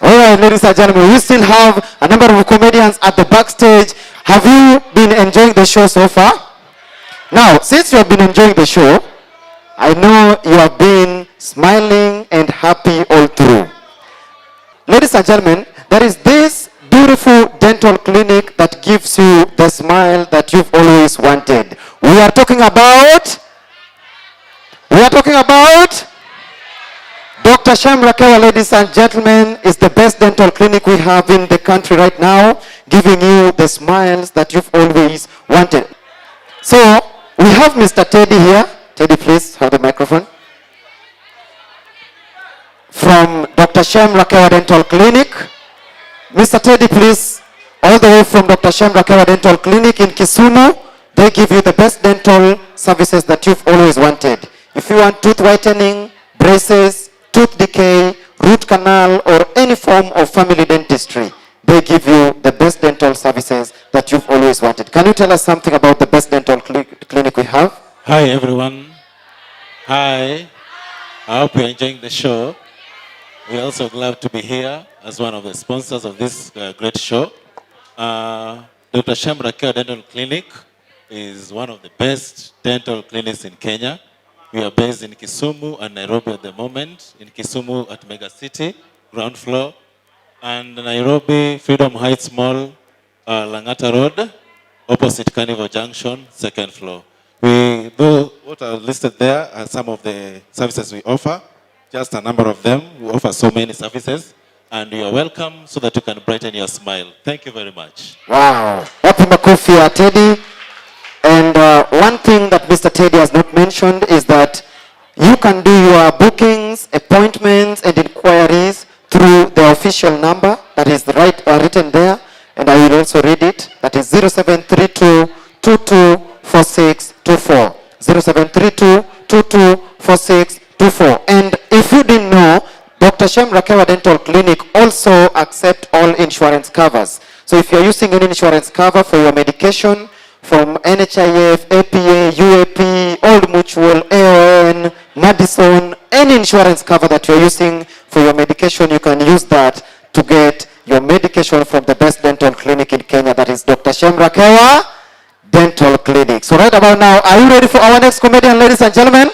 All right, ladies and gentlemen, we still have a number of comedians at the backstage. Have you been enjoying the show so far? Now, since you have been enjoying the show, I know you have been smiling and happy all through. Ladies and gentlemen, there is this beautiful dental clinic that gives you the smile that you've always wanted. We are talking about Dr. Shem, Rakewa, ladies and gentlemen, is the best dental clinic we have in the country right now, giving you the smiles that you've always wanted. So, we have Mr. Teddy here. Teddy, please have the microphone. From Dr. Shem, Rakewa Dental Clinic. Mr. Teddy, please, all the way from Dr. Shem, Rakewa Dental Clinic in Kisumu. They give you the best dental services that you've always wanted. If you want tooth whitening, braces, tooth decay, root canal, or any form of family dentistry, they give you the best dental services that you've always wanted. Can you tell us something about the best dental clinic we have? Hi, everyone. Hi. I hope you're enjoying the show. We're also glad to be here as one of the sponsors of this great show. Dr. Shem Rakewa Dental Clinic is one of the best dental clinics in Kenya. We are based in Kisumu and Nairobi at the moment. In Kisumu at Mega City, ground floor. And Nairobi, Freedom Heights Mall, Langata Road, opposite Carnival Junction, second floor. What are listed there are some of the services we offer. Just a number of them. We offer so many services. And you are welcome so that you can brighten your smile. Thank you very much. Wow. Happy makofi ya Teddy. And one thing that Mr. Teddy has not mentioned is that you can do your bookings, appointments, and inquiries through the official number that is written there. And I will also read it. That is 0732-224624. 0732-224624. And if you didn't know, Dr. Shem Rakewa Dental Clinic also accept all insurance covers. So if you're using any insurance cover for your medication, from NHIF, APA, UAP, Old Mutual, AON, Madison, any insurance cover that you're using for your medication, you can use that to get your medication from the best dental clinic in Kenya, that is Dr. Shem Rakewa Dental Clinic. So right about now, are you ready for our next comedian, ladies and gentlemen?